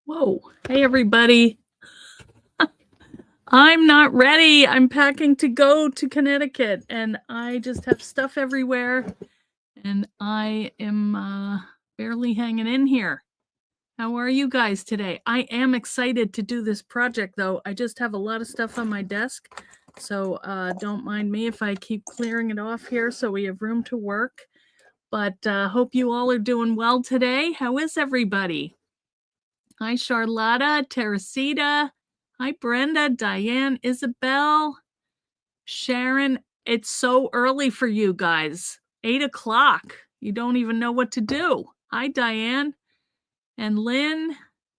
Whoa. Hey, everybody. I'm not ready. I'm packing to go to Connecticut, and I just have stuff everywhere, and I am barely hanging in here. How are you guys today? I am excited to do this project, though. I just have a lot of stuff on my desk, so don't mind me if I keep clearing it off here so we have room to work. But hope you all are doing well today. How is everybody? Hi, Charlotta, Teresita. Hi, Brenda, Diane, Isabel, Sharon. It's so early for you guys. 8 o'clock. You don't even know what to do. Hi, Diane. And Lynn,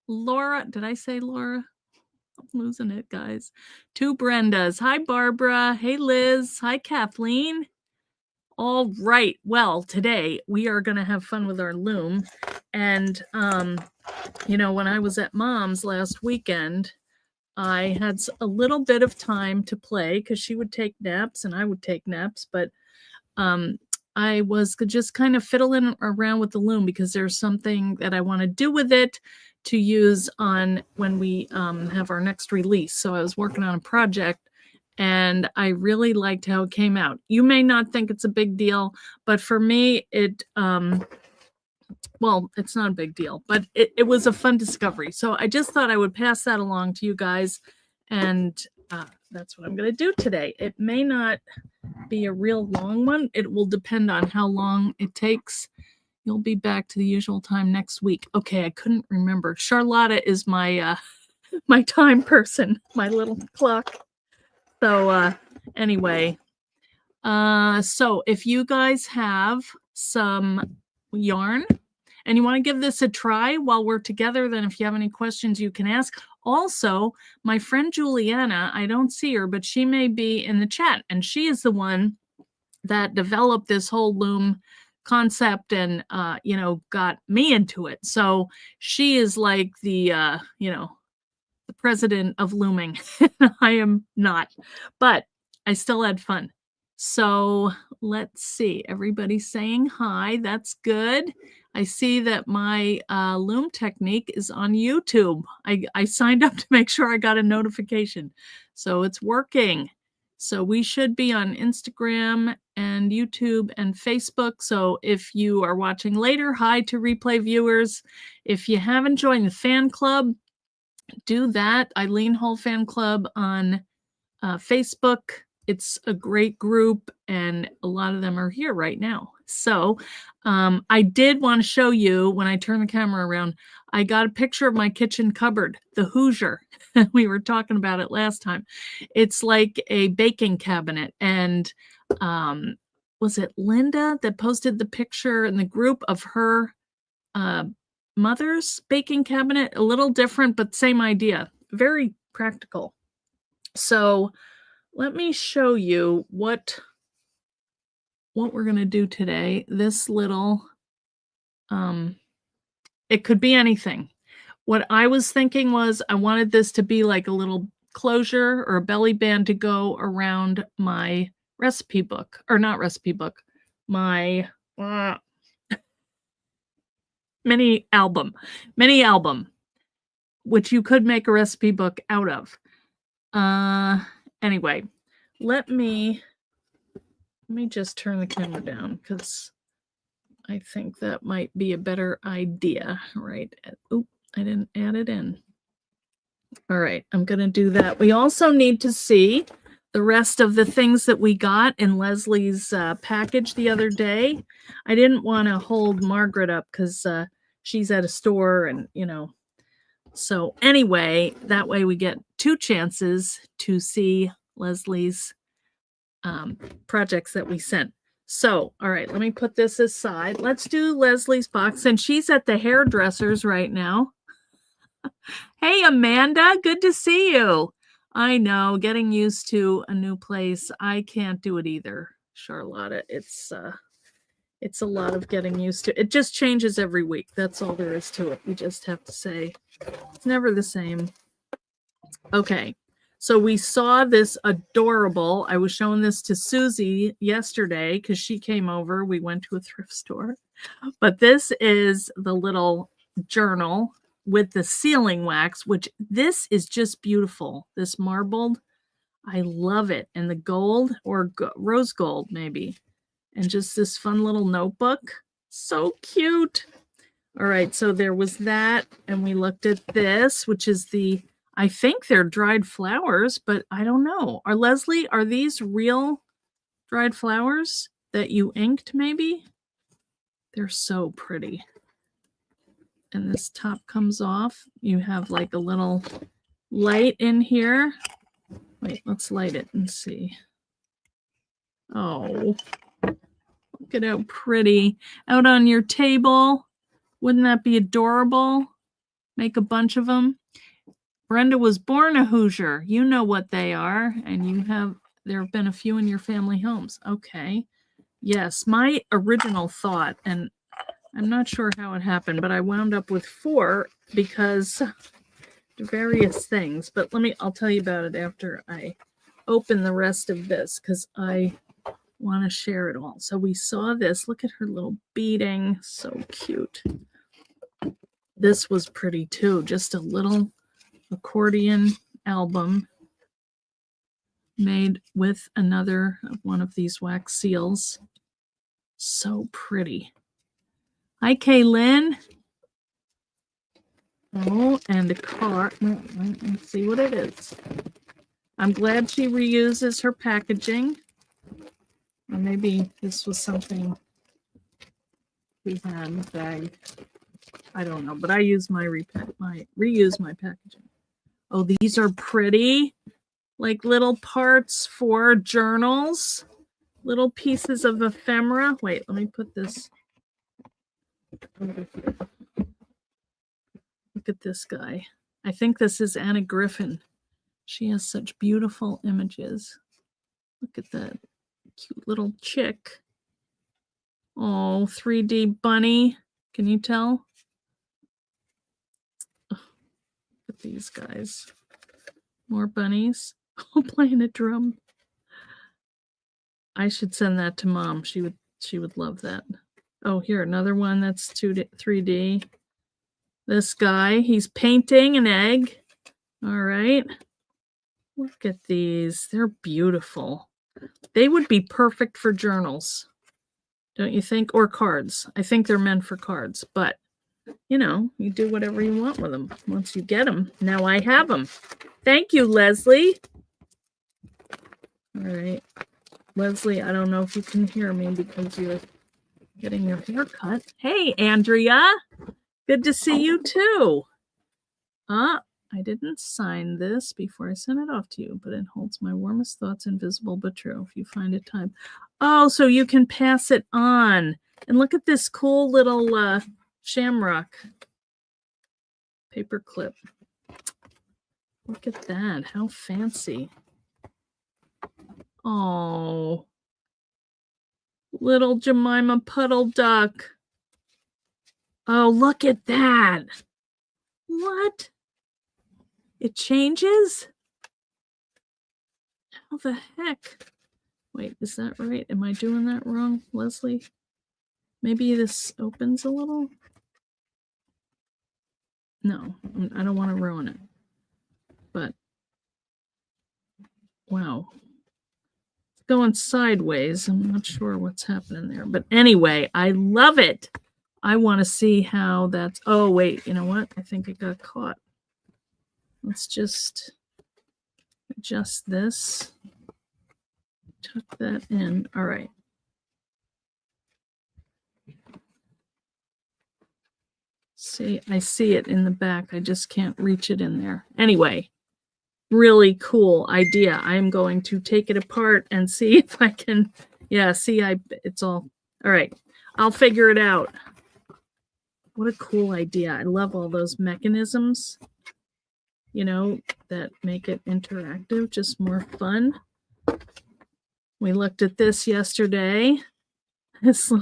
Laura. Did I say Laura? I'm losing it, guys. 2 Brendas. Hi, Barbara. Hey, Liz. Hi, Kathleen. All right. Well, today we are going to have fun with our loom. And, you know, when I was at Mom's last weekend, I had a little bit of time to play because she would take naps and I would take naps. But I was just kind of fiddling around with the loom because there's something that I want to do with it to use on when we have our next release. So I was working on a project and I really liked how it came out. You may not think it's a big deal, but for me, well, it's not a big deal, but it was a fun discovery. So I just thought I would pass that along to you guys. And that's what I'm going to do today. It may not be a real long one. It will depend on how long it takes. You'll be back to the usual time next week. Okay, I couldn't remember. Charlotta is my my time person, my little clock. So anyway, so if you guys have some yarn and you want to give this a try while we're together, then if you have any questions, you can ask. Also, my friend Juliana, I don't see her, but she may be in the chat, and she is the one that developed this whole loom concept and, you know, got me into it. So she is like the, you know, the president of looming. I am not, but I still had fun. So let's see. Everybody's saying hi. That's good. I see that my Loom Technique is on YouTube. I signed up to make sure I got a notification. So it's working. So we should be on Instagram and YouTube and Facebook. So if you are watching later, hi to replay viewers. If you haven't joined the fan club, do that. Eileen Hall Fan Club on Facebook. It's a great group, and a lot of them are here right now. So I did want to show you, when I turn the camera around, I got a picture of my kitchen cupboard, the Hoosier. We were talking about it last time. It's like a baking cabinet. And was it Linda that posted the picture in the group of her mother's baking cabinet? A little different, but same idea. Very practical. So let me show you what we're going to do today. This little, it could be anything. What I was thinking was I wanted this to be like a little closure or a belly band to go around my recipe book, or not recipe book, my mini album, which you could make a recipe book out of. Anyway, let me just turn the camera down because I think that might be a better idea, right? Oop, I didn't add it in. All right, I'm going to do that. We also need to see the rest of the things that we got in Leslie's package the other day. I didn't want to hold Margaret up because she's at a store and, you know. So anyway, that way we get 2 chances to see Leslie's projects that we sent. So, all right, let me put this aside. Let's do Leslie's box. And she's at the hairdresser's right now. Hey, Amanda, good to see you. I know, getting used to a new place. I can't do it either, Charlotta. It's a lot of getting used to. It just changes every week. That's all there is to it. We just have to say it's never the same. Okay. So we saw this adorable. I was showing this to Susie yesterday because she came over. We went to a thrift store. But this is the little journal with the sealing wax, which this is just beautiful. This marbled. I love it. And the gold or rose gold maybe. And just this fun little notebook. So cute. All right. So there was that. And we looked at this, which is the I think they're dried flowers, but I don't know. Leslie, are these real dried flowers that you inked maybe? They're so pretty. And this top comes off. You have like a little light in here. Wait, let's light it and see. Oh, look at how pretty. Out on your table. Wouldn't that be adorable? Make a bunch of them. Brenda was born a Hoosier. You know what they are, and there have been a few in your family homes. Okay. Yes, my original thought, and I'm not sure how it happened, but I wound up with 4 because various things. But I'll tell you about it after I open the rest of this because I want to share it all. So we saw this. Look at her little beading. So cute. This was pretty too. Just a little accordion album made with another one of these wax seals. So pretty. Hi, Kaylin. Oh, and a card. Let's see what it is. I'm glad she reuses her packaging. Or maybe this was something we had in the bag. I don't know, but I use reuse my packaging. Oh, these are pretty. Like little parts for journals. Little pieces of ephemera. Wait, let me put this over here. Look at this guy. I think this is Anna Griffin. She has such beautiful images. Look at that cute little chick. Oh, 3D bunny. Can you tell? Oh, look at these guys. More bunnies. Oh, playing a drum. I should send that to Mom. She would love that. Oh, here, another one that's 3D. This guy, he's painting an egg. All right. Look at these. They're beautiful. They would be perfect for journals, don't you think? Or cards. I think they're meant for cards, but you know, you do whatever you want with them once you get them. Now I have them. Thank you, Leslie. All right. Leslie, I don't know if you can hear me because you're getting your hair cut. Hey, Andrea. Good to see you too. I didn't sign this before I sent it off to you, but it holds my warmest thoughts, invisible but true, if you find it time. Oh, so you can pass it on. And look at this cool little shamrock paper clip. Look at that. How fancy. Oh, little Jemima Puddle Duck. Oh, look at that. What? It changes? How the heck? Wait, is that right? Am I doing that wrong, Leslie? Maybe this opens a little? No, I don't want to ruin it. But, wow. going sideways. I'm not sure what's happening there. But anyway, I love it. I want to see how that's... Oh, wait. You know what? I think it got caught. Let's just adjust this. Tuck that in. All right. See, I see it in the back. I just can't reach it in there. Anyway, really cool idea. I'm going to take it apart and see if I can... Yeah, see, it's all right. I'll figure it out. What a cool idea. I love all those mechanisms, you know, that make it interactive, just more fun. We looked at this yesterday. This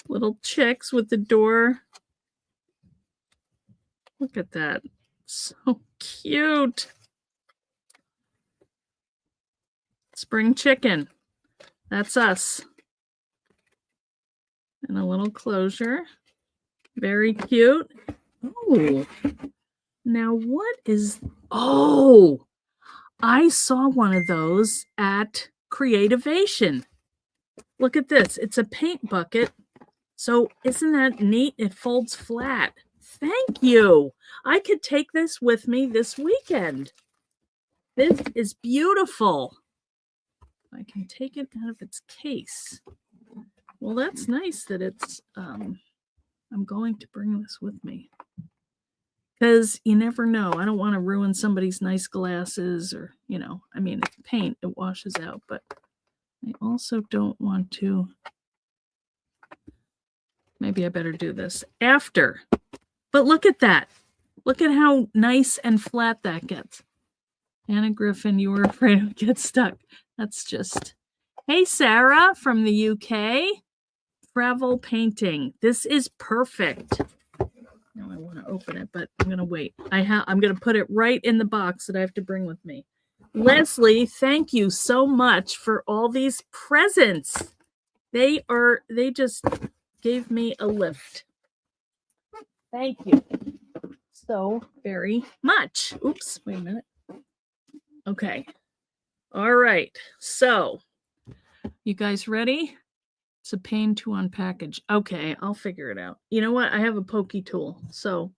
little chicks with the door. Look at that. So cute. Spring chicken. That's us. And a little closure. Very cute. Oh. Now what is... Oh! I saw one of those at Creativation. Look at this. It's a paint bucket. So isn't that neat? It folds flat. Thank you. I could take this with me this weekend. This is beautiful. I can take it out of its case. Well, that's nice that it's... I'm going to bring this with me. Because you never know. I don't want to ruin somebody's nice glasses or, you know, I mean, it's paint, it washes out, but I also don't want to... Maybe I better do this after. But look at that. Look at how nice and flat that gets. Anna Griffin, you were afraid it would get stuck. That's just... Hey, Sarah from the UK. Travel painting. This is perfect. Now I want to open it, but I'm going to wait. I'm going to put it right in the box that I have to bring with me. Leslie, thank you so much for all these presents. They just gave me a lift. Thank you so very much. Oops, wait a minute. Okay. All right. So, you guys ready? It's a pain to unpackage. Okay, I'll figure it out. You know what? I have a pokey tool. So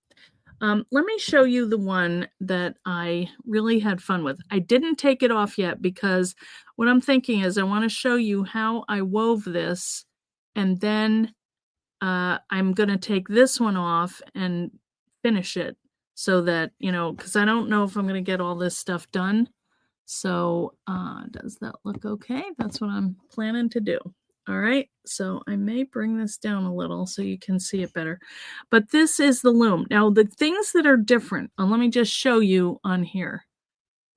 let me show you the one that I really had fun with. I didn't take it off yet because what I'm thinking is I want to show you how I wove this, and then I'm going to take this one off and finish it so that, you know, because I don't know if I'm going to get all this stuff done. So does that look okay? That's what I'm planning to do. All right, so I may bring this down a little so you can see it better. But this is the loom. Now, the things that are different, let me just show you on here.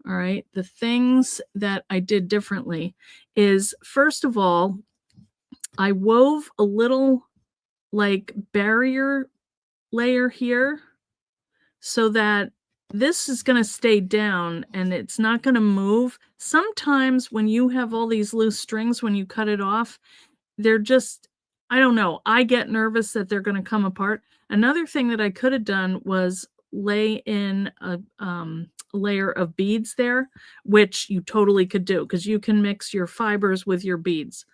All right, the things that I did differently is, first of all, I wove a little like barrier layer here so that this is going to stay down and it's not going to move. Sometimes when you have all these loose strings, when you cut it off, they're just, I don't know, I get nervous that they're going to come apart. Another thing that I could have done was lay in a layer of beads there, which you totally could do because you can mix your fibers with your beads.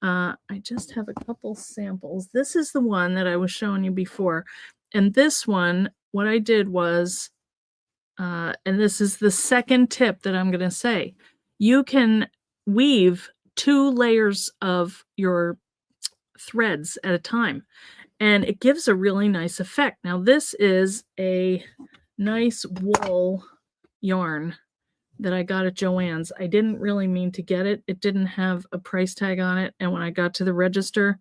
I just have a couple samples. This is the one that I was showing you before. And this one, what I did was, and this is the second tip that I'm going to say, you can weave 2 layers of your threads at a time, and it gives a really nice effect. Now, this is a nice wool yarn that I got at Joann's. I didn't really mean to get it. It didn't have a price tag on it, and when I got to the register,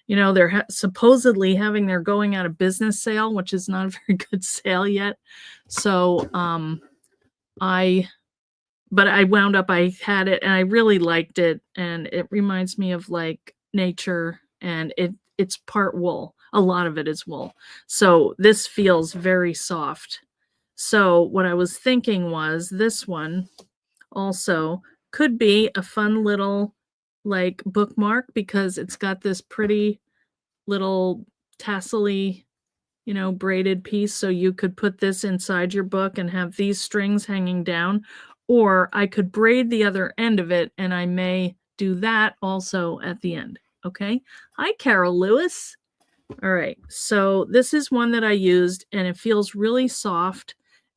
you know, they're supposedly having their going out of business sale, which is not a very good sale yet. So but I wound up, I had it and I really liked it, and it reminds me of like nature, and it's part wool. A lot of it is wool. So this feels very soft. So what I was thinking was this one also could be a fun little like bookmark because it's got this pretty little tassel-y, you know, braided piece. So you could put this inside your book and have these strings hanging down. or I could braid the other end of it, and I may do that also at the end. Okay. Hi, Carol Lewis. All right. So this is one that I used, and it feels really soft.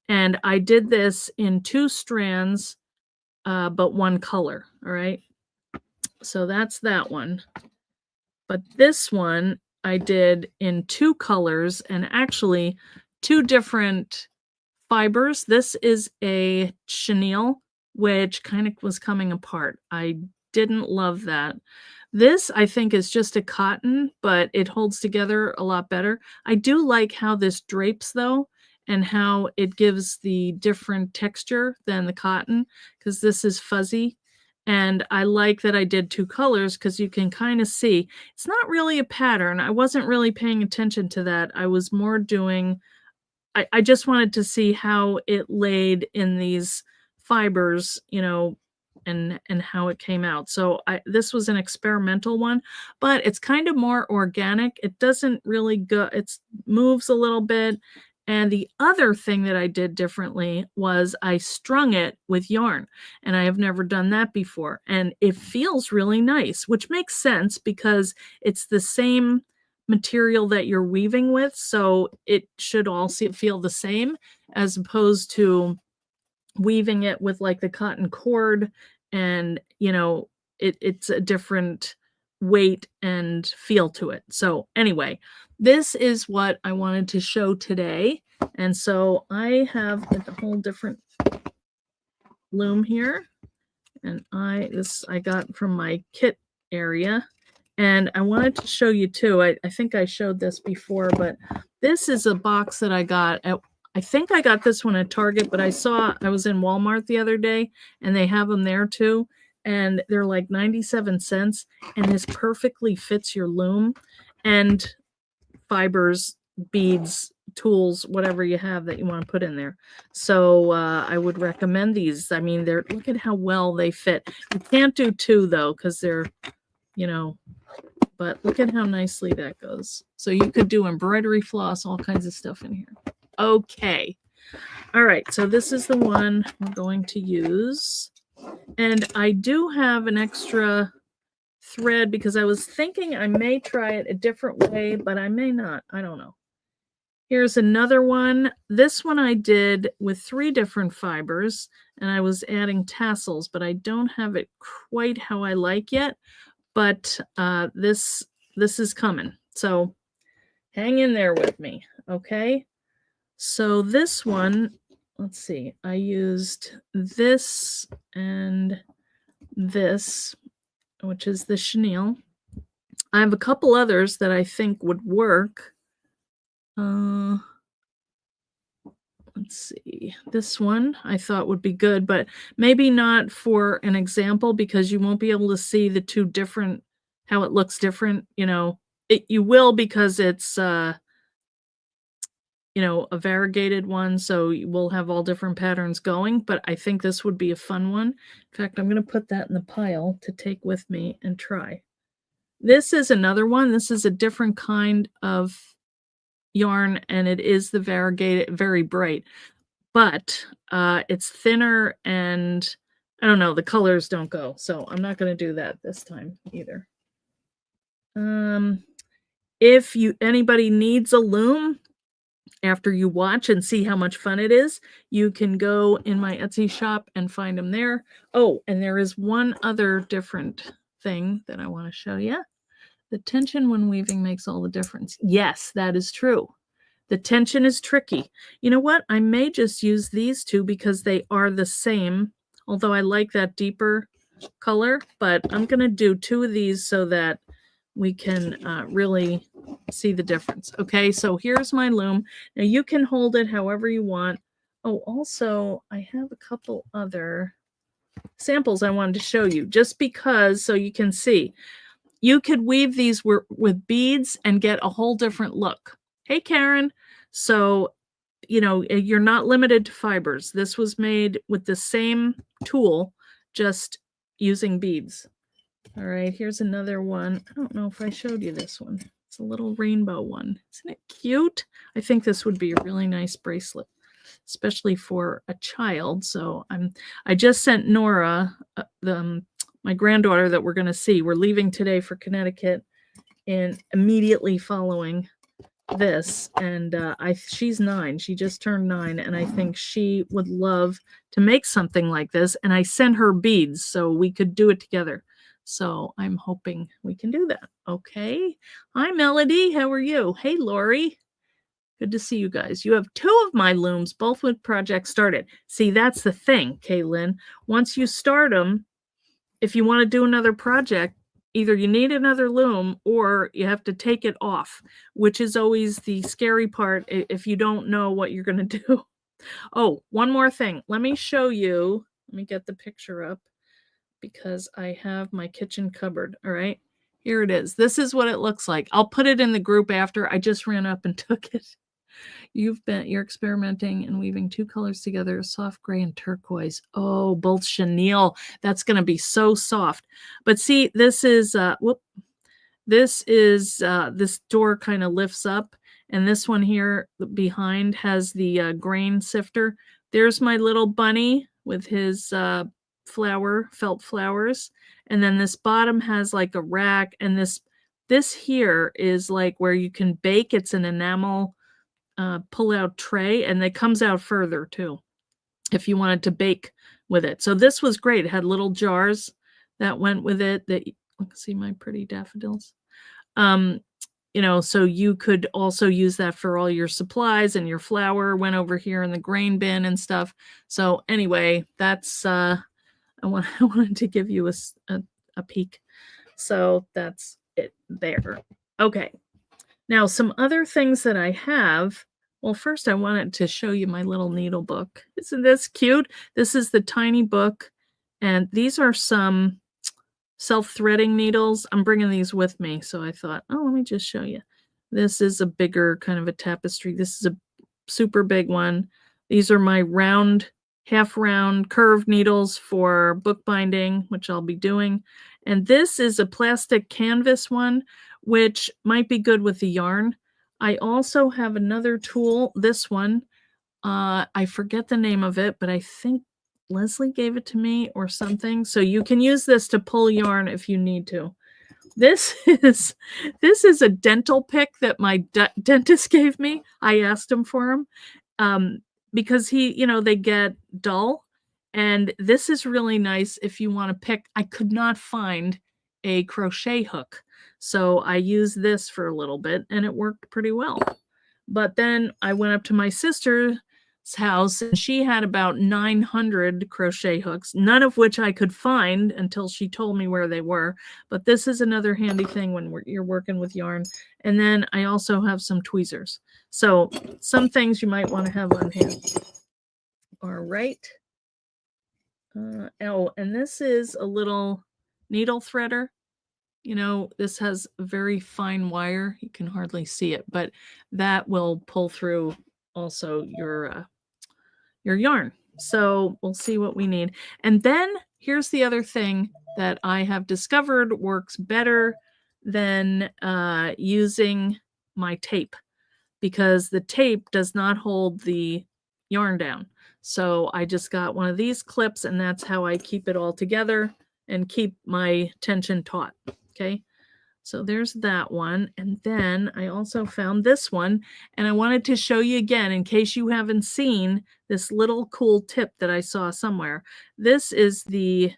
And I did this in 2 strands, but 1 color. All right. So that's that one. But this one I did in 2 colors, and actually 2 different fibers. This is a chenille, which kind of was coming apart. I didn't love that. This, I think, is just a cotton, but it holds together a lot better. I do like how this drapes, though, and how it gives the different texture than the cotton, because this is fuzzy. And I like that I did 2 colors because you can kind of see. It's not really a pattern. I wasn't really paying attention to that. I was more doing I just wanted to see how it laid in these fibers, you know, and how it came out. So this was an experimental one, but it's kind of more organic. It doesn't really go, it moves a little bit. And the other thing that I did differently was I strung it with yarn, and I have never done that before. And it feels really nice, which makes sense because it's the same material that you're weaving with, so it should all feel the same, as opposed to weaving it with like the cotton cord, and you know it's a different weight and feel to it. So anyway, this is what I wanted to show today, and so I have a whole different loom here, and I got from my kit area. And I wanted to show you too. I think I showed this before, but this is a box that I got at, I think I got this one at Target, but I was in Walmart the other day, and they have them there too. And they're like 97 cents. And this perfectly fits your loom and fibers, beads, tools, whatever you have that you want to put in there. So I would recommend these. I mean, look at how well they fit. You can't do 2 though, because they're, you know, but look at how nicely that goes. So you could do embroidery floss, all kinds of stuff in here. Okay. All right. So this is the one we're going to use. And I do have an extra thread because I was thinking I may try it a different way, but I may not. I don't know. Here's another one. This one I did with 3 different fibers, and I was adding tassels, but I don't have it quite how I like yet. But this is coming. So hang in there with me, okay? So this one, let's see, I used this and this, which is the chenille. I have a couple others that I think would work. Let's see, this one I thought would be good, but maybe not for an example, because you won't be able to see the 2 different, how it looks different, you know. You will, because it's you know, a variegated one, so we'll have all different patterns going, but I think this would be a fun one. In fact, I'm going to put that in the pile to take with me and try. This is another one. This is a different kind of yarn, and it is the variegated, very bright, but it's thinner, and I don't know, the colors don't go, so I'm not going to do that this time either. If anybody needs a loom, after you watch and see how much fun it is, you can go in my Etsy shop and find them there. Oh, and there is one other different thing that I want to show you. The tension when weaving makes all the difference. Yes, that is true. The tension is tricky. You know what? I may just use these 2 because they are the same, although I like that deeper color, but I'm going to do 2 of these so that we can really see the difference. Okay, so here's my loom. Now you can hold it however you want. Oh, also, I have a couple other samples I wanted to show you, just because, so you can see. You could weave these with beads and get a whole different look. Hey, Karen. So, you know, you're not limited to fibers. This was made with the same tool, just using beads. All right, here's another one. I don't know if I showed you this one. It's a little rainbow one. Isn't it cute? I think this would be a really nice bracelet. especially for a child. So I just sent Nora, my granddaughter that we're going to see. We're leaving today for Connecticut, and immediately following this, and she's 9. She just turned 9, and I think she would love to make something like this. And I sent her beads so we could do it together. So I'm hoping we can do that. Okay. Hi, Melody. How are you? Hey, Lori. Good to see you guys. You have 2 of my looms, both with projects started. See, that's the thing, Kaylin. Once you start them, if you want to do another project, either you need another loom or you have to take it off, which is always the scary part if you don't know what you're going to do. Oh, one more thing. Let me show you. Let me get the picture up because I have my kitchen cupboard. All right. Here it is. This is what it looks like. I'll put it in the group after. I just ran up and took it. You're experimenting and weaving 2 colors together, soft gray and turquoise. Oh, both chenille. That's going to be so soft. But see, this is this door kind of lifts up, and this one here behind has the grain sifter. There's my little bunny with his felt flowers, and then this bottom has like a rack, and this here is like where you can bake. It's an enamel pull-out tray, and it comes out further too if you wanted to bake with it. So this was great. It had little jars that went with it. That see my pretty daffodils. So you could also use that for all your supplies, and your flour went over here in the grain bin and stuff. So anyway, that's I wanted to give you a peek. So that's it there. Okay. Now, some other things that I have. Well, first I wanted to show you my little needle book. Isn't this cute? This is the tiny book, and these are some self-threading needles. I'm bringing these with me, so I thought, oh, let me just show you. This is a bigger kind of a tapestry. This is a super big one. These are my half round curved needles for bookbinding, which I'll be doing. And this is a plastic canvas one, which might be good with the yarn. I also have another tool, this one. I forget the name of it, but I think Leslie gave it to me or something. So you can use this to pull yarn if you need to. This is a dental pick that my dentist gave me. I asked him for him because they get dull. And this is really nice if you want to pick. I could not find a crochet hook, so I used this for a little bit, and it worked pretty well. But then I went up to my sister's house, and she had about 900 crochet hooks, none of which I could find until she told me where they were. But this is another handy thing when you're working with yarn. And then I also have some tweezers. So some things you might want to have on hand. All right. And this is a little needle threader. This has a very fine wire. You can hardly see it, but that will pull through also your yarn. So we'll see what we need. And then here's the other thing that I have discovered works better than using my tape, because the tape does not hold the yarn down. So I just got one of these clips, and that's how I keep it all together and keep my tension taut. Okay, so there's that one. And then I also found this one, and I wanted to show you again in case you haven't seen this little cool tip that I saw somewhere. This is the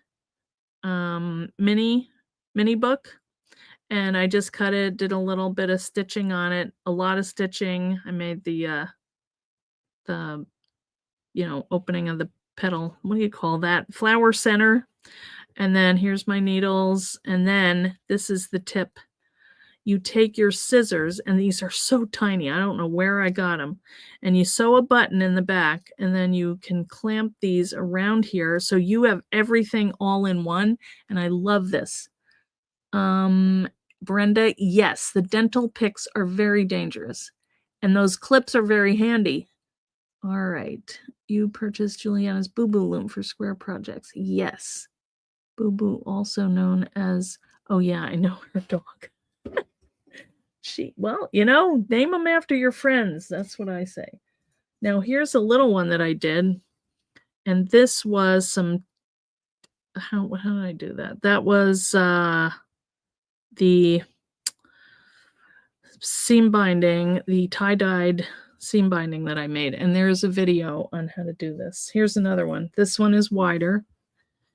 mini book, and I just cut it, did a little bit of stitching on it, a lot of stitching. I made the opening of the petal. What do you call that? Flower center. And then here's my needles. And then this is the tip. You take your scissors, and these are so tiny. I don't know where I got them. And you sew a button in the back, and then you can clamp these around here. So you have everything all in one. And I love this. Brenda, yes, the dental picks are very dangerous. And those clips are very handy. All right. You purchased Juliana's Boo Boo loom for square projects. Yes. Boo Boo, also known as, oh yeah, I know her dog. Name them after your friends. That's what I say. Now here's a little one that I did, and this was some how did I do that? That was the seam binding, the tie-dyed seam binding that I made, and there's a video on how to do this. Here's another one. This one is wider.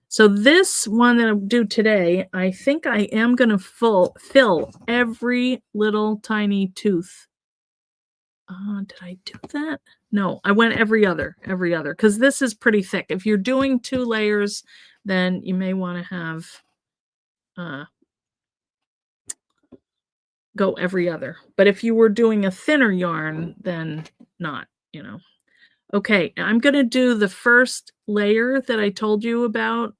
So this one that I'll do today, I think I am going to fill every little tiny tooth. Did I do that? No, I went every other, because this is pretty thick. If you're doing 2 layers, then you may want to have go every other. But if you were doing a thinner yarn, then not, you know. Okay, I'm going to do the first layer that I told you about.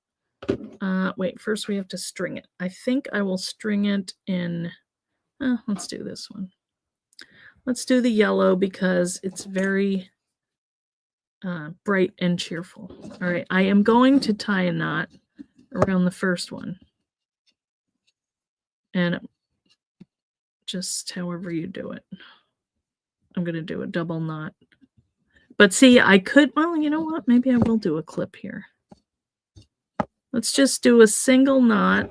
Wait, first we have to string it. I think I will string it in, let's do this one. Let's do the yellow because it's very bright and cheerful. All right, I am going to tie a knot around the first one. And just however you do it. I'm going to do a double knot. But see, I could, well, you know what? Maybe I will do a clip here. Let's just do a single knot.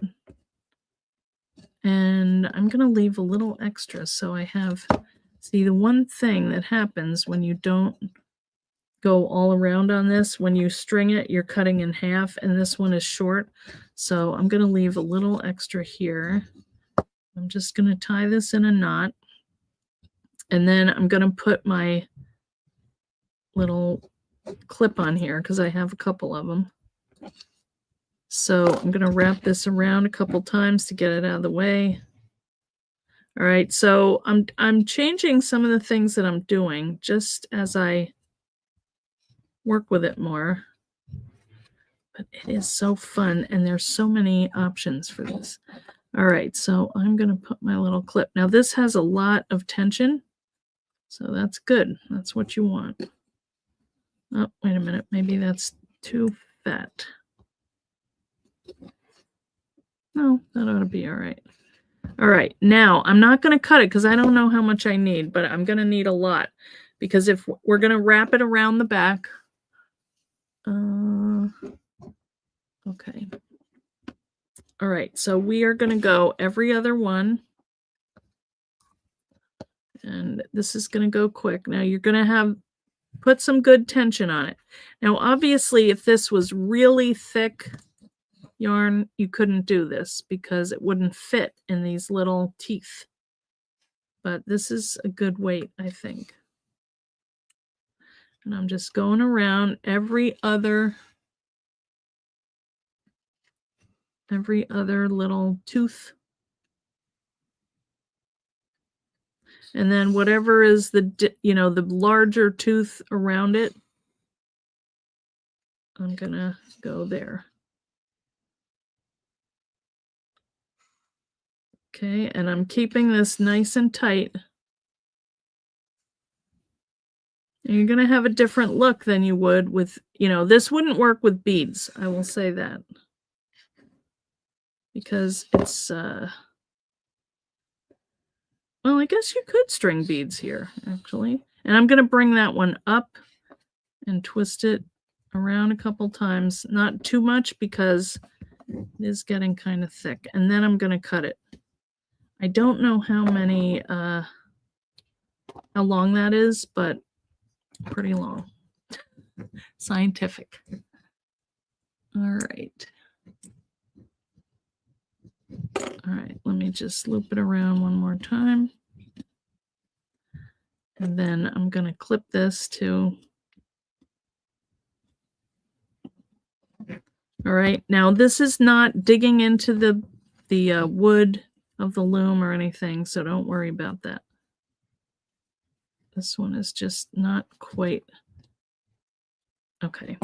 And I'm going to leave a little extra so I have, see, the one thing that happens when you don't go all around on this, when you string it, you're cutting in half, and this one is short. So I'm going to leave a little extra here. I'm just going to tie this in a knot. And then I'm going to put my little clip on here because I have a couple of them. So I'm going to wrap this around a couple times to get it out of the way. All right, so I'm changing some of the things that I'm doing just as I work with it more. But it is so fun, and there's so many options for this. All right, so I'm going to put my little clip. Now this has a lot of tension, so that's good. That's what you want. Oh, wait a minute. Maybe that's too fat. No, that ought to be all right. All right, now I'm not going to cut it because I don't know how much I need, but I'm going to need a lot because if we're going to wrap it around the back. Okay. All right, so we are going to go every other one. And this is going to go quick. Now you're going to put some good tension on it. Now, obviously, if this was really thick yarn, you couldn't do this because it wouldn't fit in these little teeth. But this is a good weight, I think. And I'm just going around every other little tooth. And then whatever is the larger tooth around it, I'm going to go there. Okay, and I'm keeping this nice and tight. And you're going to have a different look than you would with, this wouldn't work with beads. I will say that. Because it's, well, I guess you could string beads here, actually. And I'm going to bring that one up and twist it around a couple times. Not too much because it is getting kind of thick. And then I'm going to cut it. I don't know how long that is, but pretty long. Scientific. All right. All right, let me just loop it around one more time. And then I'm going to clip this too. All right, now this is not digging into the wood of the loom or anything, so don't worry about that. This one is just not quite. Okay.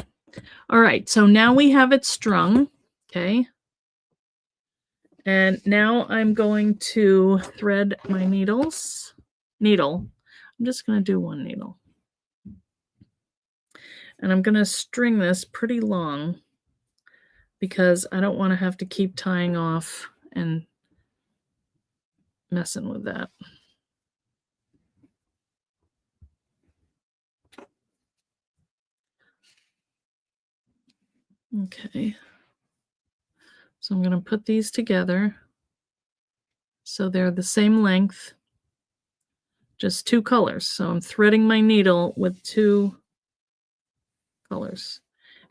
All right, so now we have it strung, okay? And now I'm going to thread my needle. I'm just going to do one needle. And I'm going to string this pretty long because I don't want to have to keep tying off and messing with that. Okay. So I'm going to put these together so they're the same length, just two colors. So I'm threading my needle with two colors.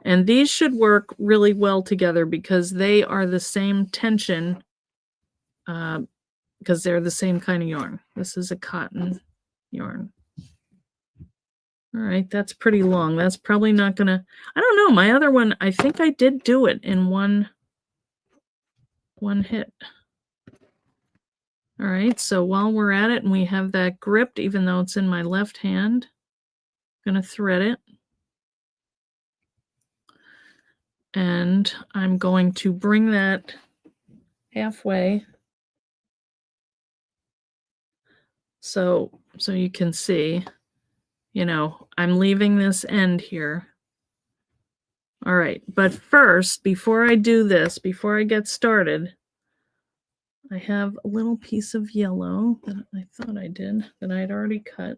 And these should work really well together because they are the same tension, because they're the same kind of yarn. This is a cotton yarn. All right, that's pretty long. That's probably not gonna, I don't know, my other one, I think I did do it in one hit. All right, so while we're at it and we have that gripped, even though it's in my left hand, I'm gonna thread it. And I'm going to bring that halfway. So you can see, you know, I'm leaving this end here. All right, but first, before I do this, before I get started, I have a little piece of yellow that I thought I did, that I had already cut.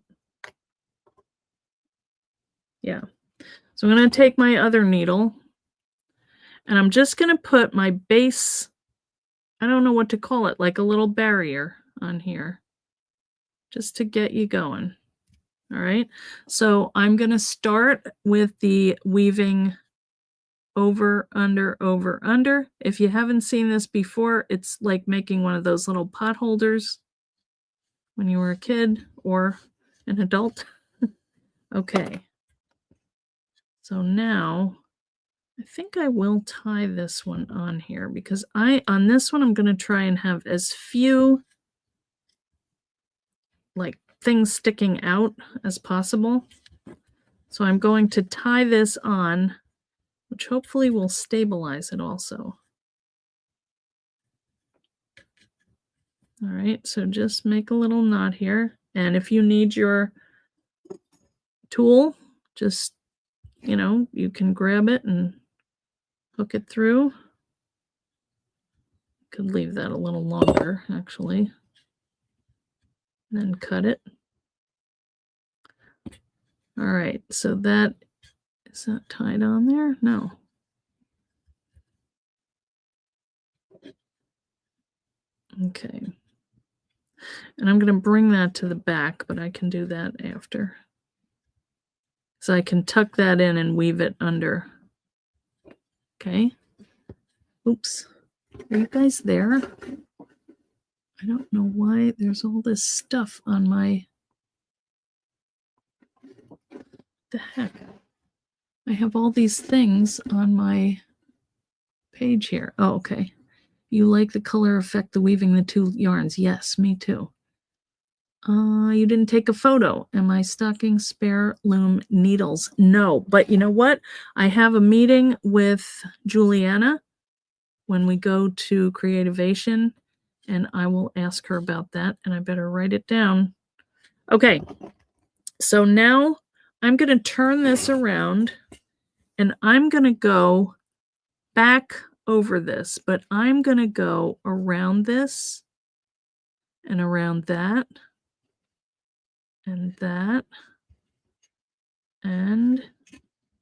Yeah. So I'm going to take my other needle, and I'm just going to put my base, I don't know what to call it, like a little barrier on here, just to get you going. All right. So I'm going to start with the weaving over, under, over, under. If you haven't seen this before, it's like making one of those little pot holders when you were a kid or an adult. Okay. So now I think I will tie this one on here because on this one, I'm going to try and have as few like things sticking out as possible. So I'm going to tie this on, which hopefully will stabilize it also. All right, so just make a little knot here. And if you need your tool, just, you know, you can grab it and hook it through. Could leave that a little longer, actually. Then cut it. All right, so that, is that tied on there? No. Okay. And I'm going to bring that to the back, but I can do that after. So I can tuck that in and weave it under. Okay. Oops. Are you guys there? I don't know why there's all this stuff on my... The heck? I have all these things on my page here. Oh, okay. You like the color effect, the weaving the two yarns. Yes, me too. You didn't take a photo. Am I stocking spare loom needles? No, but you know what? I have a meeting with Juliana when we go to Creativation, and I will ask her about that, and I better write it down. Okay, so now I'm going to turn this around, and I'm going to go back over this, but I'm going to go around this and around that and that and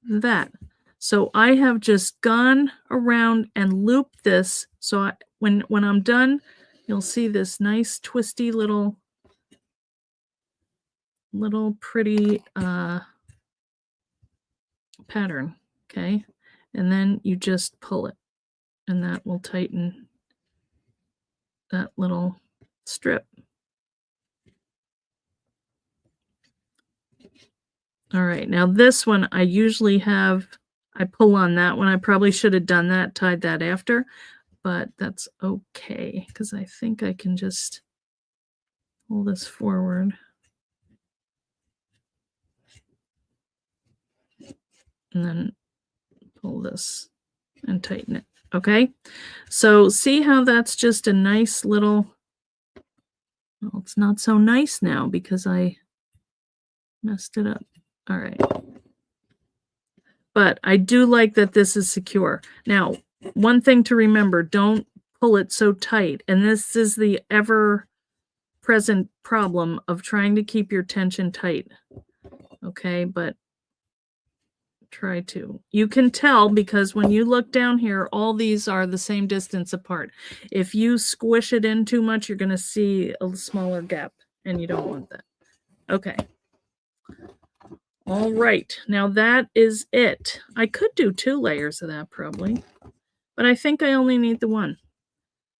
that. So I have just gone around and looped this. So when I'm done, you'll see this nice twisty little pretty pattern. Okay. And then you just pull it, and that will tighten that little strip. All right, now this one I usually have, I pull on that one. I probably should have done that, tied that after, but that's okay because I think I can just pull this forward. And then pull this and tighten it. Okay, so see how that's just a nice little, well, it's not so nice now because I messed it up. All right. But I do like that this is secure. Now, one thing to remember, don't pull it so tight. And this is the ever-present problem of trying to keep your tension tight. Okay, but try to. You can tell because when you look down here, all these are the same distance apart. If you squish it in too much, you're going to see a smaller gap, and you don't want that. Okay. All right. Now that is it. I could do 2 layers of that probably, but I think I only need the one.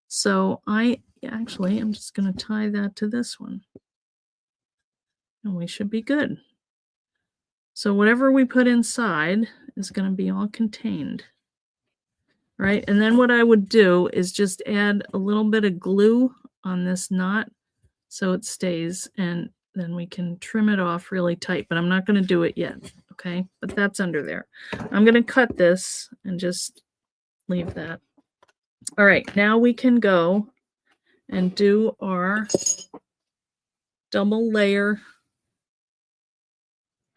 So I'm just going to tie that to this one. And we should be good. So whatever we put inside is going to be all contained. Right? And then what I would do is just add a little bit of glue on this knot so it stays, and then we can trim it off really tight, but I'm not going to do it yet. Okay? But that's under there. I'm going to cut this and just leave that. All right, now we can go and do our double layer.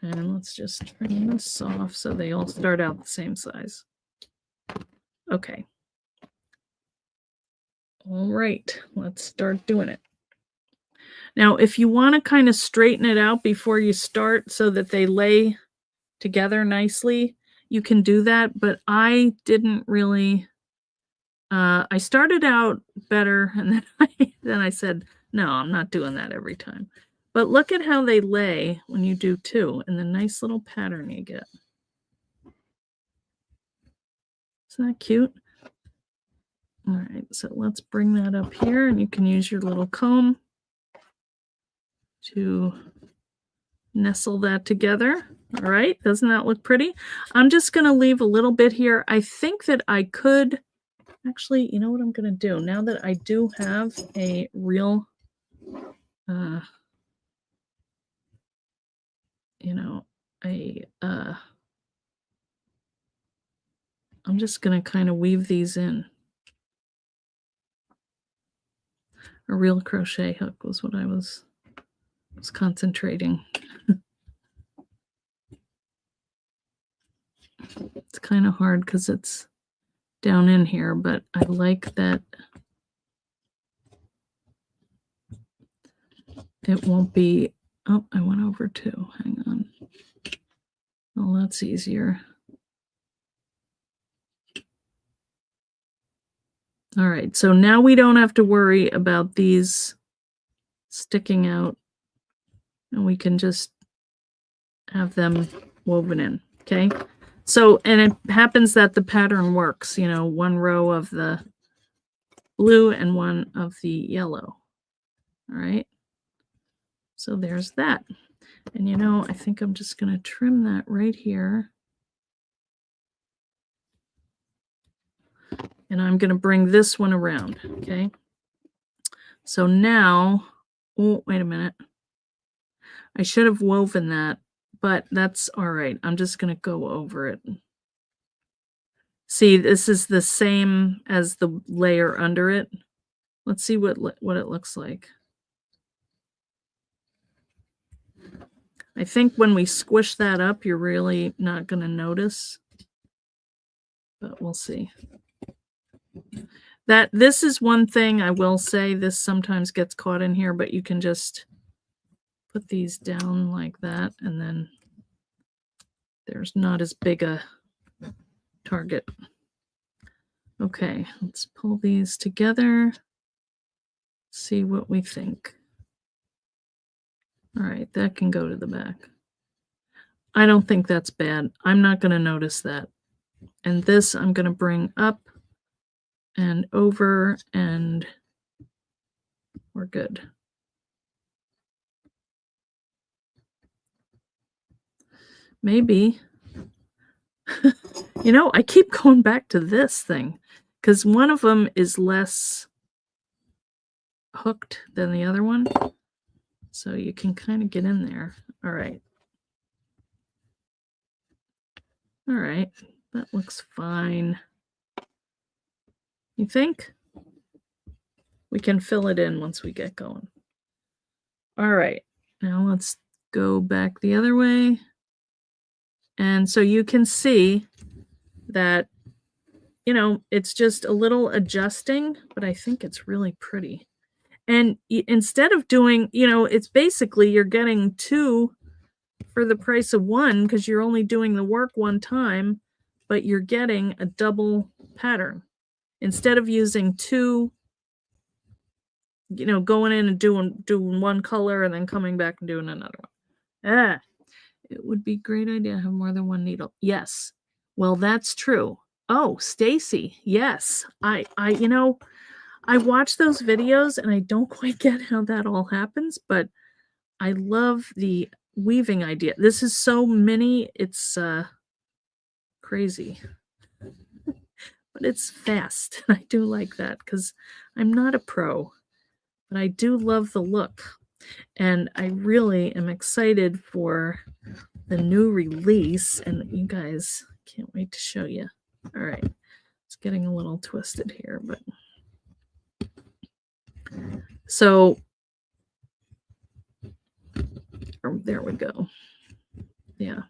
And let's just trim this off so they all start out the same size. Okay. All right, let's start doing it. Now, if you want to kind of straighten it out before you start so that they lay together nicely, you can do that, but I didn't really... I started out better, and then I said, no, I'm not doing that every time. But look at how they lay when you do 2 and the nice little pattern you get. Isn't that cute? All right, so let's bring that up here, and you can use your little comb to nestle that together. All right, doesn't that look pretty? I'm just going to leave a little bit here. I think that I could... Actually, you know what I'm going to do? Now that I do have a real, I'm just going to kind of weave these in. A real crochet hook was what I was concentrating. It's kind of hard because it's down in here, but I like that it won't be... Oh, I went over 2. Hang on. Oh, that's easier. All right, so now we don't have to worry about these sticking out, and we can just have them woven in, okay? So, and it happens that the pattern works, 1 row of the blue and 1 of the yellow. All right. So there's that. And I think I'm just going to trim that right here. And I'm going to bring this one around, okay? So now, oh, wait a minute. I should have woven that, but that's all right. I'm just going to go over it. See, this is the same as the layer under it. Let's see what it looks like. I think when we squish that up, you're really not going to notice, but we'll see. This is one thing I will say, this sometimes gets caught in here, but you can just put these down like that, and then there's not as big a target. Okay, let's pull these together, see what we think. All right, that can go to the back. I don't think that's bad. I'm not going to notice that. And this I'm going to bring up and over, and we're good. Maybe. I keep going back to this thing because one of them is less hooked than the other one. So you can kind of get in there. All right. All right. That looks fine. You think? We can fill it in once we get going. All right. Now let's go back the other way. And so you can see that, it's just a little adjusting, but I think it's really pretty. And instead of doing, it's basically you're getting 2 for the price of one because you're only doing the work one time, but you're getting a double pattern. Instead of using two, going in and doing one color and then coming back and doing another one. It would be a great idea to have more than one needle. Yes. Well, that's true. Oh, Stacy. Yes. I watch those videos and I don't quite get how that all happens, but I love the weaving idea. This is so mini, it's crazy. But it's fast. I do like that because I'm not a pro, but I do love the look. And I really am excited for the new release. And you guys, can't wait to show you. All right. It's getting a little twisted here, but so there we go. Yeah.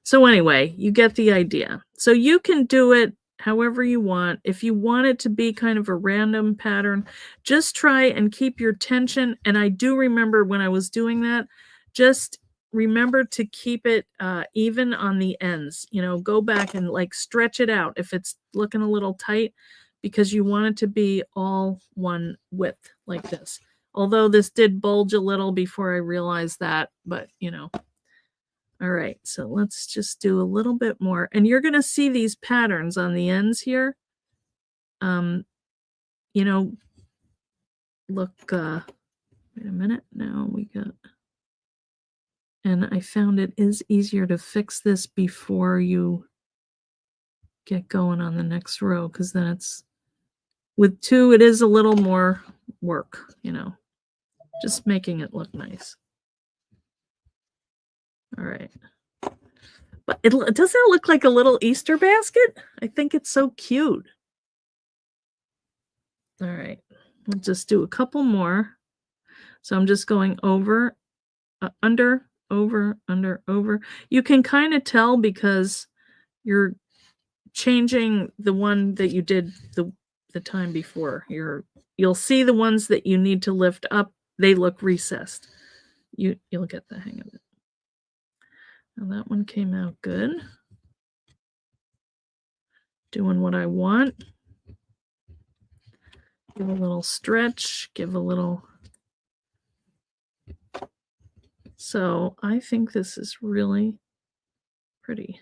So anyway, you get the idea. So you can do it however you want. If you want it to be kind of a random pattern, just try and keep your tension. And I do remember when I was doing that, just remember to keep it even on the ends. Go back and like stretch it out if it's looking a little tight, because you want it to be all one width like this. Although this did bulge a little before I realized that, but All right, so let's just do a little bit more. And you're going to see these patterns on the ends here. Look, wait a minute. Now we got, and I found it is easier to fix this before you get going on the next row, because then it's, with two, it is a little more work, just making it look nice. All right. But doesn't it look like a little Easter basket? I think it's so cute. All right. We'll just do a couple more. So I'm just going over, under, over, under, over. You can kind of tell because you're changing the one that you did the time before. You'll see the ones that you need to lift up. They look recessed. You'll get the hang of it. Now that one came out good. Doing what I want. Give a little stretch, give a little. So I think this is really pretty.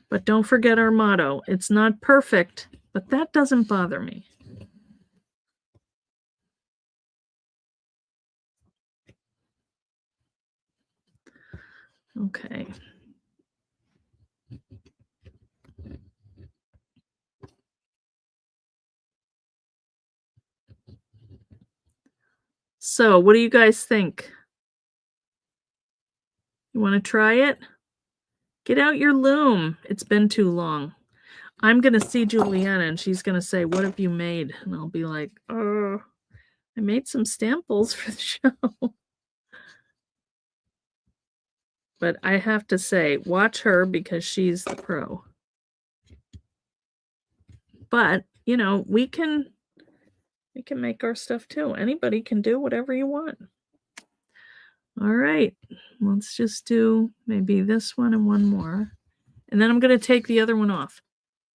But don't forget our motto. It's not perfect, but that doesn't bother me. Okay. So what do you guys think? You want to try it? Get out your loom. It's been too long. I'm going to see Juliana and she's going to say, what have you made? And I'll be like, oh, I made some samples for the show. But I have to say, watch her because she's the pro. But, we can make our stuff too. Anybody can do whatever you want. All right, let's just do maybe this one and one more. And then I'm going to take the other one off.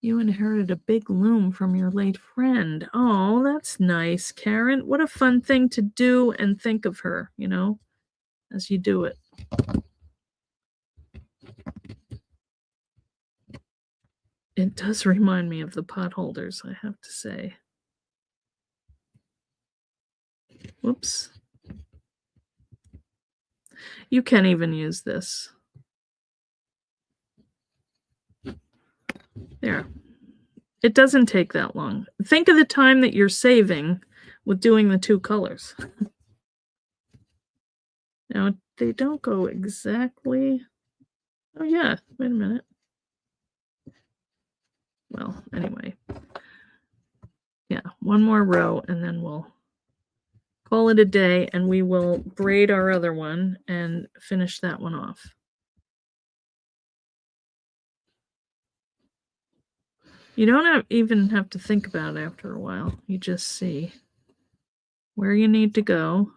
You inherited a big loom from your late friend. Oh, that's nice, Karen. What a fun thing to do and think of her, as you do it. It does remind me of the pot holders, I have to say. Whoops. You can't even use this. There. It doesn't take that long. Think of the time that you're saving with doing the two colors. Now, they don't go exactly. Oh, yeah. Wait a minute. Well, anyway. Yeah, one more row, and then we'll call it a day, and we will braid our other one and finish that one off. You don't even have to think about it after a while. You just see where you need to go.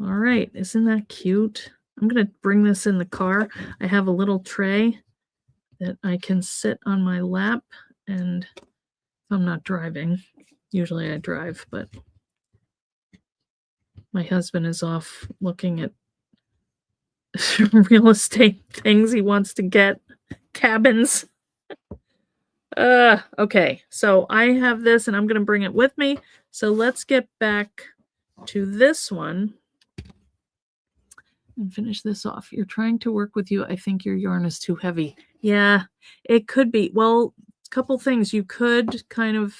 All right, isn't that cute? I'm going to bring this in the car. I have a little tray that I can sit on my lap, and if I'm not driving, usually I drive, but my husband is off looking at real estate things he wants to get, cabins. Okay, so I have this and I'm going to bring it with me. So let's get back to this one and finish this off. You're trying to work with you. I think your yarn is too heavy. Yeah, it could be. Well, a couple things. You could kind of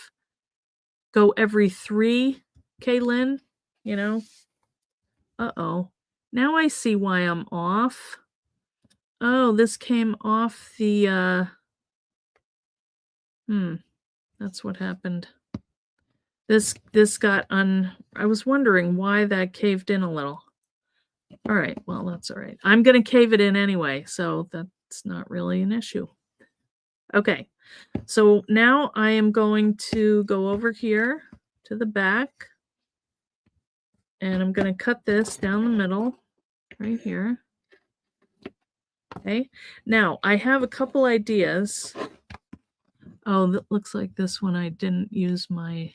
go every 3, Kaylin, you know. Uh-oh. Now I see why I'm off. Oh, this came off the, that's what happened. This got I was wondering why that caved in a little. All right, well, that's all right. I'm going to cave it in anyway, so that's not really an issue. Okay, so now I am going to go over here to the back, and I'm going to cut this down the middle right here. Okay, now I have a couple ideas. Oh, that looks like this one I didn't use my,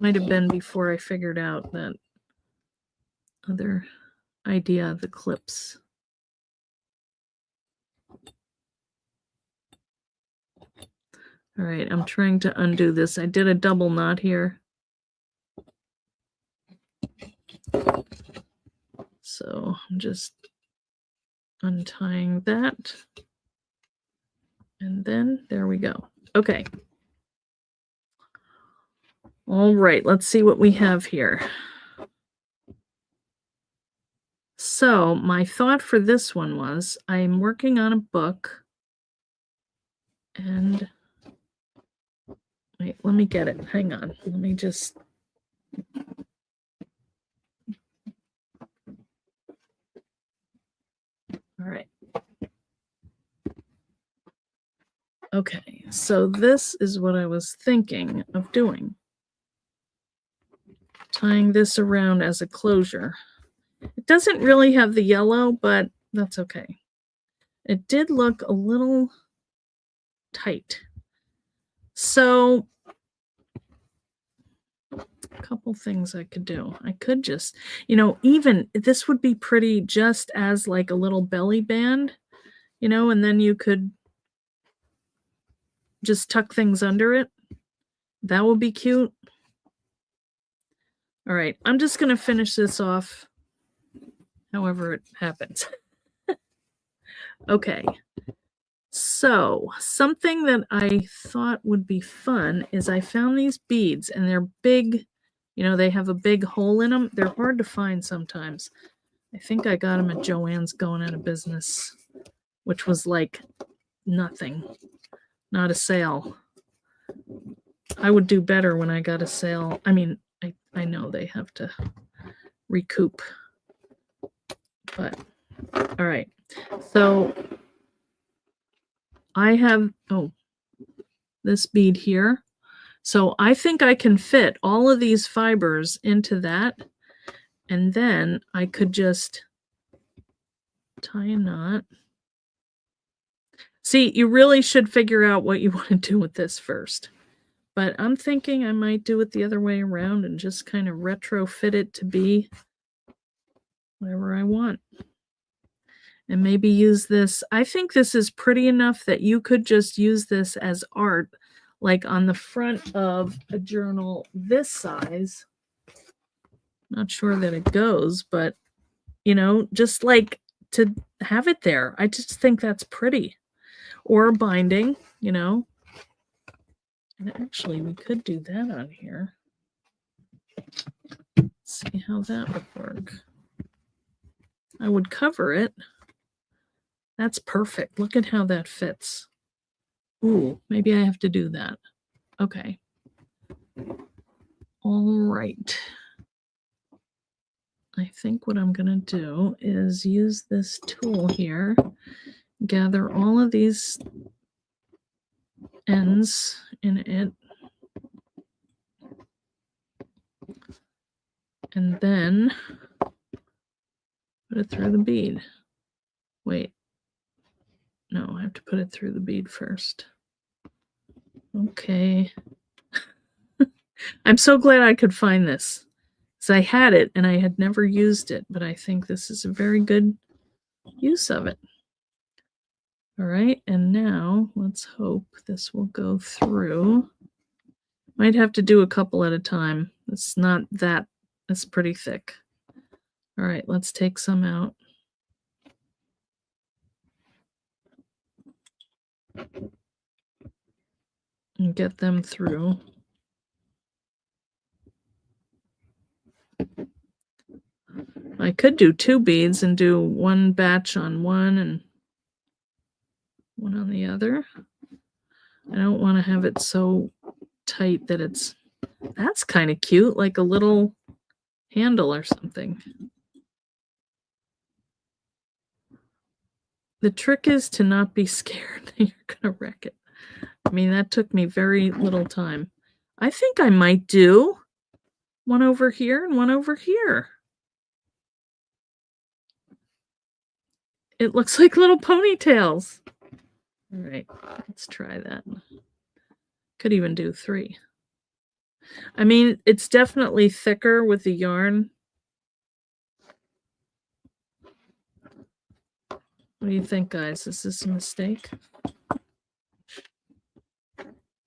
might have been before I figured out that other idea of the clips. All right, I'm trying to undo this. I did a double knot here. So I'm just untying that. And then there we go. Okay. All right, let's see what we have here. So my thought for this one was I'm working on a book, and wait, let me get it. Hang on. Let me just. All right. Okay, so this is what I was thinking of doing. Tying this around as a closure. It doesn't really have the yellow, but that's okay. It did look a little tight. So a couple things I could do. I could just, even this would be pretty just as like a little belly band, and then you could just tuck things under it. That would be cute. All right, I'm just going to finish this off however it happens. Okay. So something that I thought would be fun is I found these beads, and they're big, they have a big hole in them. They're hard to find sometimes. I think I got them at Joann's going out of business, which was like nothing, not a sale. I would do better when I got a sale. I mean, I know they have to recoup, but all right. So I have, this bead here. So I think I can fit all of these fibers into that, and then I could just tie a knot. See, you really should figure out what you want to do with this first. But I'm thinking I might do it the other way around and just kind of retrofit it to be whatever I want. And maybe use this. I think this is pretty enough that you could just use this as art, like on the front of a journal this size. Not sure that it goes, but, just like to have it there. I just think that's pretty. Or binding, And actually, we could do that on here. Let's see how that would work. I would cover it. That's perfect. Look at how that fits. Ooh, maybe I have to do that. Okay. All right. I think what I'm going to do is use this tool here, gather all of these ends in it, and then Put it through the bead. Wait. No, I have to put it through the bead first. Okay. I'm so glad I could find this. Because I had it and I had never used it, but I think this is a very good use of it. All right, and now let's hope this will go through. Might have to do a couple at a time. It's not that, it's pretty thick. All right, let's take some out. And get them through. I could do 2 beads and do 1 batch on one and 1 on the other. I don't want to have it so tight that that's kind of cute, like a little handle or something. The trick is to not be scared that you're going to wreck it. I mean, that took me very little time. I think I might do 1 over here and 1 over here. It looks like little ponytails. All right, let's try that. Could even do 3. I mean, it's definitely thicker with the yarn. What do you think, guys? Is this a mistake?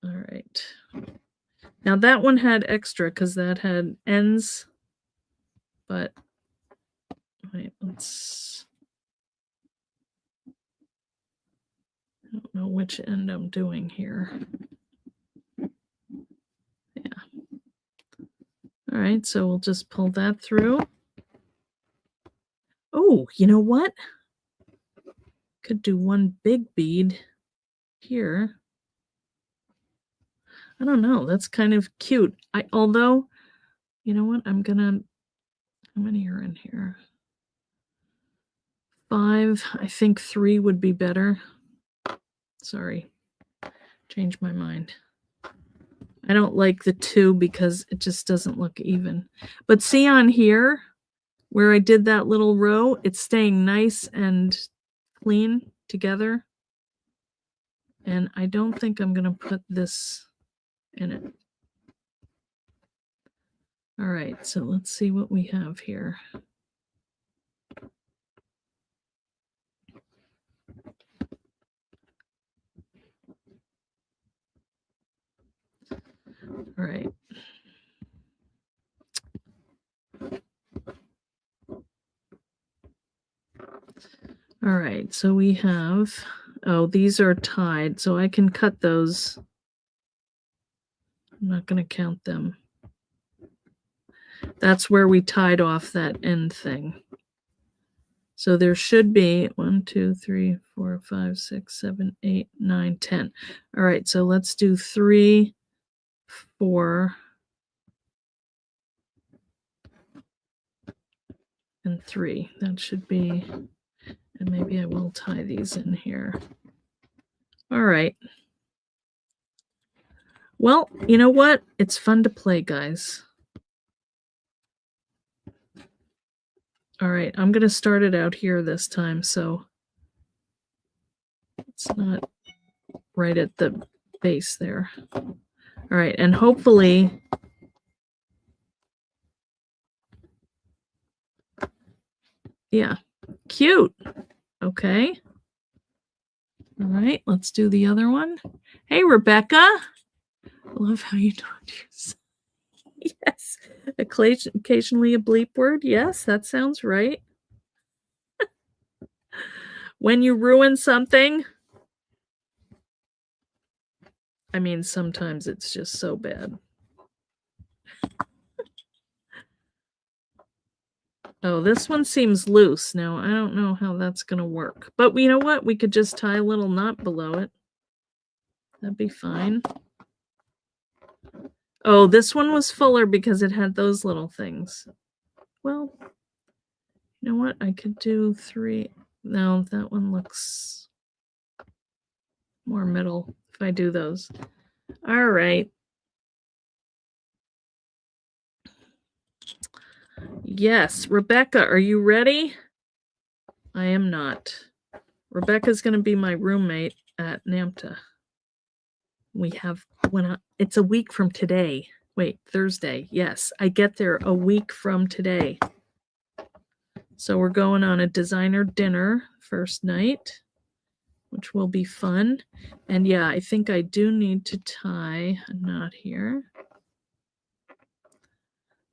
All right. Now that one had extra because that had ends, but wait, let's... I don't know which end I'm doing here. Yeah. All right, so we'll just pull that through. Oh, you know what? Could do 1 big bead here. I don't know. That's kind of cute. Although, you know what? How many are in here? 5. I think 3 would be better. Sorry. Changed my mind. I don't like the 2 because it just doesn't look even. But see on here, where I did that little row, it's staying nice and clean together. And I don't think I'm going to put this in it. All right, so let's see what we have here. All right. All right, so we have, oh, these are tied, so I can cut those. I'm not going to count them. That's where we tied off that end thing. So there should be 1, 2, 3, 4, 5, 6, 7, 8, 9, 10. All right, so let's do 3, 4, and 3. That should be, and maybe I will tie these in here. All right. Well, you know what? It's fun to play, guys. All right, I'm going to start it out here this time, so it's not right at the base there. All right, and hopefully... Yeah, cute. Okay. All right, let's do the other one. Hey, Rebecca. I love how you talk to yourself. Yes. Occasionally a bleep word. Yes, that sounds right. When you ruin something. I mean, sometimes it's just so bad. Oh, this one seems loose. Now, I don't know how that's going to work. But you know what? We could just tie a little knot below it. That'd be fine. Oh, this one was fuller because it had those little things. Well, you know what? I could do 3. No, that one looks more middle if I do those. All right. Yes, Rebecca, are you ready? I am not. Rebecca's going to be my roommate at NAMTA. We have it's a week from today. Wait, Thursday. Yes, I get there a week from today. So we're going on a designer dinner first night, which will be fun. And yeah, I think I do need to tie a knot here.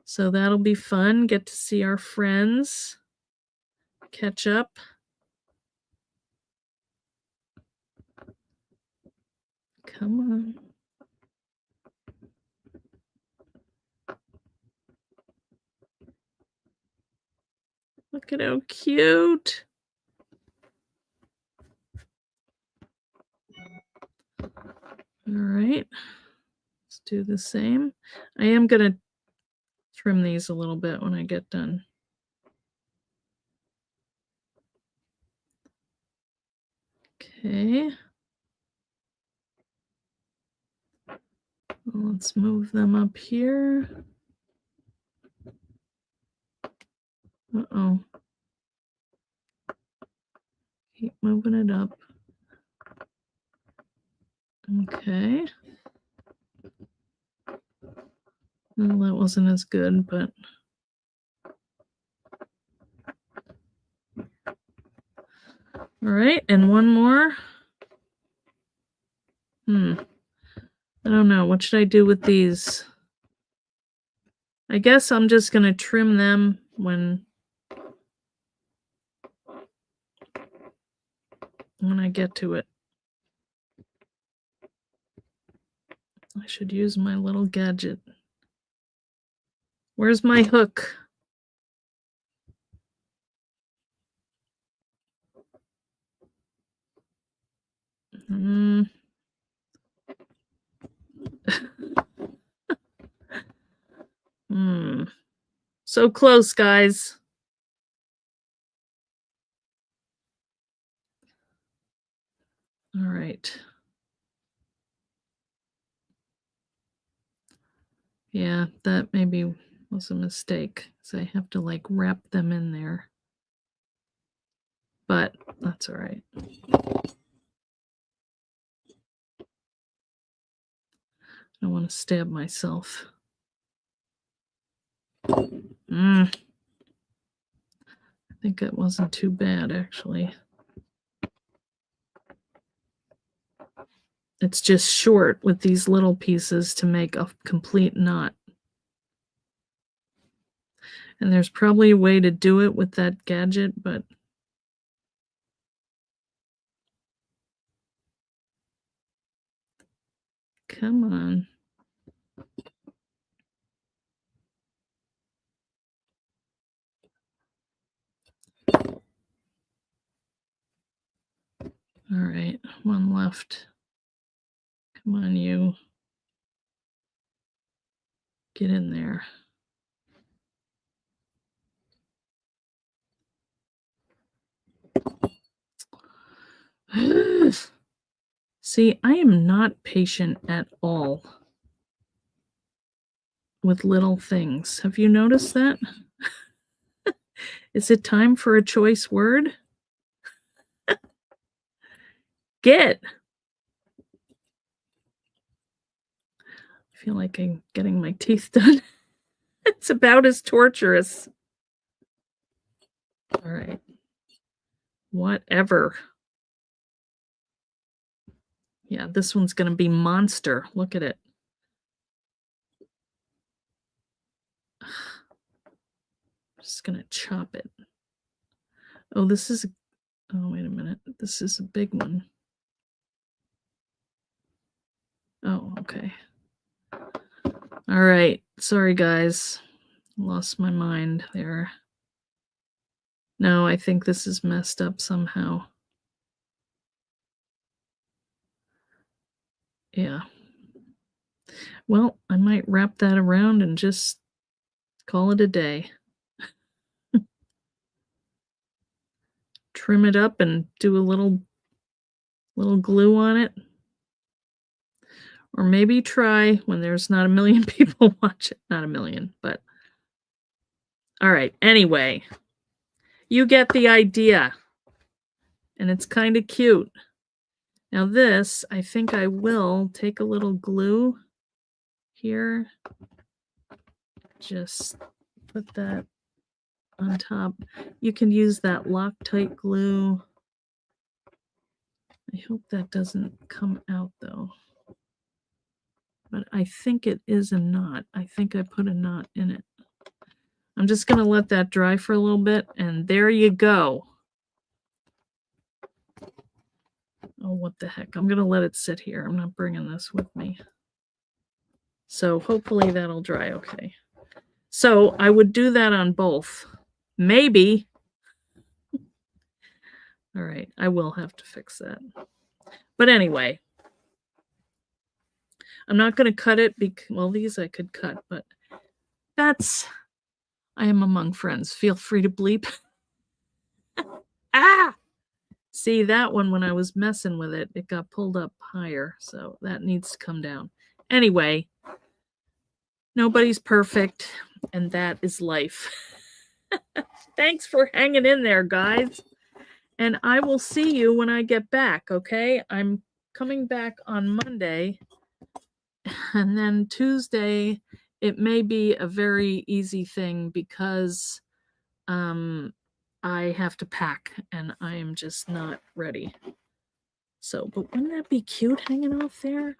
So that'll be fun. Get to see our friends, catch up. Come on. Look at how cute. All right. Let's do the same. I am going to trim these a little bit when I get done. Okay. Let's move them up here. Uh-oh. Keep moving it up. Okay. Well, that wasn't as good, but all right, and one more. I don't know. What should I do with these? I guess I'm just going to trim them when I get to it. I should use my little gadget. Where's my hook? So close, guys. All right. Yeah, that maybe was a mistake, because I have to like wrap them in there. But that's all right. I don't want to stab myself. I think it wasn't too bad, actually. It's just short with these little pieces to make a complete knot. And there's probably a way to do it with that gadget, but come on. All right, one left. Come on, you. Get in there. See, I am not patient at all with little things. Have you noticed that? Is it time for a choice word? Get. I feel like I'm getting my teeth done. It's about as torturous. All right. Whatever. Yeah, this one's going to be monster. Look at it. Just going to chop it. Oh, this is... Oh, wait a minute. This is a big one. Oh, okay. All right. Sorry, guys. Lost my mind there. No, I think this is messed up somehow. Yeah. Well, I might wrap that around and just call it a day. Trim it up and do a little glue on it. Or maybe try when there's not a million people watching. Not a million, but... All right. Anyway, you get the idea. And it's kind of cute. Now this, I think I will take a little glue here. Just put that on top. You can use that Loctite glue. I hope that doesn't come out though. But I think it is a knot. I think I put a knot in it. I'm just going to let that dry for a little bit, and there you go. Oh, what the heck. I'm going to let it sit here. I'm not bringing this with me. So hopefully that'll dry okay. So I would do that on both. Maybe. All right, I will have to fix that. But anyway, I'm not going to cut it because, well, these I could cut, but that's, I am among friends. Feel free to bleep. Ah! See, that one, when I was messing with it, it got pulled up higher, so that needs to come down. Anyway, nobody's perfect, and that is life. Thanks for hanging in there, guys. And I will see you when I get back, okay? I'm coming back on Monday, and then Tuesday, it may be a very easy thing because I have to pack, and I am just not ready. So, but wouldn't that be cute hanging off there?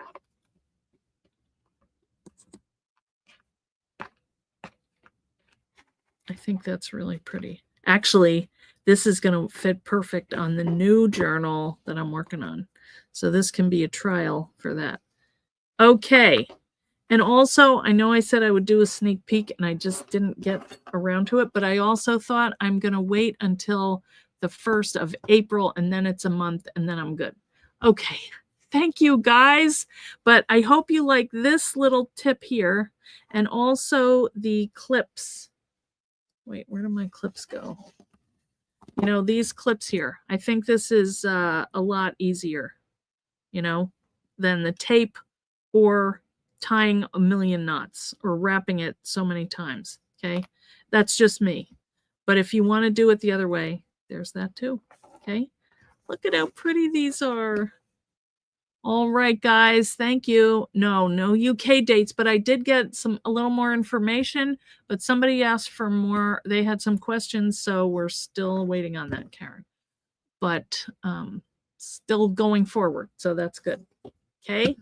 I think that's really pretty. Actually, this is going to fit perfect on the new journal that I'm working on. So this can be a trial for that. Okay. And also, I know I said I would do a sneak peek and I just didn't get around to it, but I also thought I'm going to wait until the 1st of April and then it's a month and then I'm good. Okay. Thank you, guys. But I hope you like this little tip here and also the clips. Wait, where do my clips go? You know, these clips here. I think this is a lot easier, you know, than the tape or tying a million knots or wrapping it so many times. Okay. That's just me. But if you want to do it the other way, there's that too. Okay. Look at how pretty these are. All right, guys. Thank you. No UK dates, but I did get a little more information, but somebody asked for more. They had some questions, so we're still waiting on that, Karen. But still going forward, so that's good. Okay.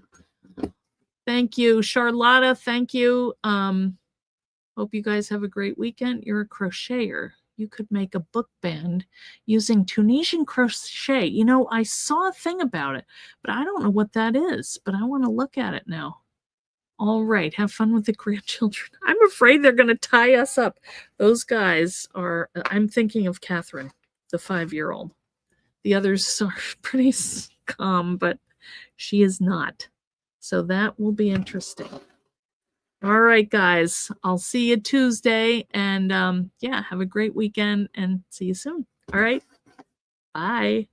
Thank you, Charlotta. Thank you. Hope you guys have a great weekend. You're a crocheter. You could make a book band using Tunisian crochet. You know, I saw a thing about it, but I don't know what that is, but I want to look at it now. All right. Have fun with the grandchildren. I'm afraid they're going to tie us up. Those guys are, I'm thinking of Catherine, the 5-year-old. The others are pretty calm, but she is not. So that will be interesting. All right, guys. I'll see you Tuesday. And yeah, have a great weekend and see you soon. All right. Bye.